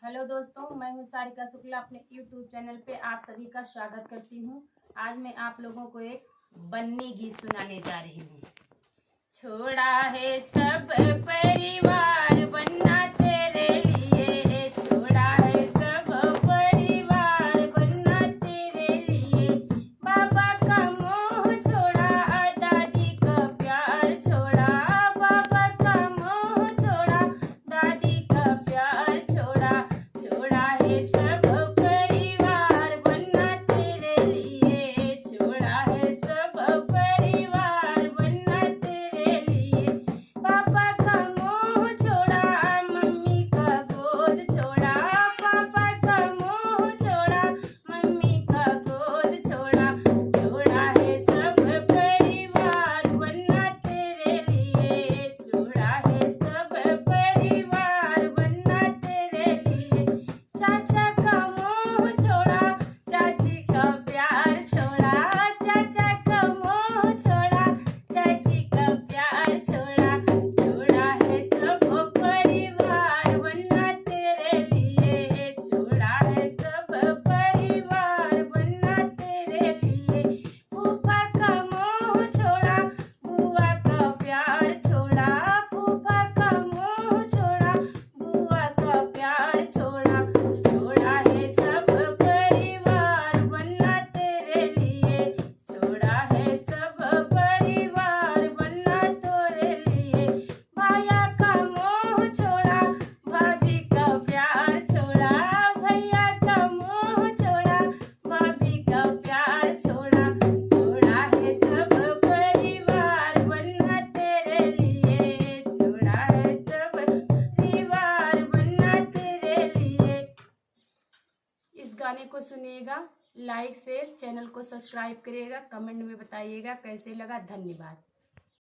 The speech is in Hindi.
हेलो दोस्तों, मैं हूँ सारिका शुक्ला। अपने यूट्यूब चैनल पे आप सभी का स्वागत करती हूँ। आज मैं आप लोगों को एक बन्नी गीत सुनाने जा रही हूँ। छोड़ा है सब परिवार बनना तेरे लिए, छोड़ा है सब परिवार बनना तेरे लिए। बाबा का मोह छोड़ा, दादी का प्यार छोड़ा, बाबा का मोह छोड़ा, दादी का प्यार छोड़ा। छोड़ा है सब परिवार बनना तेरे लिए, छोड़ा है सब परिवार बनना तेरे लिए। पापा का मोह छोड़ा, मम्मी का गोद छोड़ा, पापा का मोह छोड़ा, मम्मी का गोद छोड़ा। छोड़ा है सब परिवार बनना तेरे लिए, छोड़ा है सब परिवार बनना तेरे लिए। चाचा का मोह छोड़ा, चाची का प्यार छोड़ा, चाचा का मोह छोड़ा, चाची का प्यार छोड़ा। छोड़ा है सब परिवार बनना तेरे लिए, छोड़ा है सब परिवार बनना तेरे लिए। फूफा का मोह छोड़ा, बुआ का प्यार छोड़ा, फूफा का मोह छोड़ा, बुआ का प्यार छोड़ा। छोड़ा है सब परिवार बनना तेरे लिए, छोड़ा है सब परिवार बनना तेरे लिए। भाया का मोह छोड़ा, भाभी का प्यार छोड़ा, भैया का मोह छोड़ा, भाभी का प्यार छोड़ा। छोड़ा है सब परिवार बनना तेरे लिए, छोड़ा है सब परिवार बनना तेरे लिए। इस गाने को सुनिएगा, लाइक शेयर, चैनल को सब्सक्राइब करिएगा, कमेंट में बताइएगा कैसे लगा। धन्यवाद।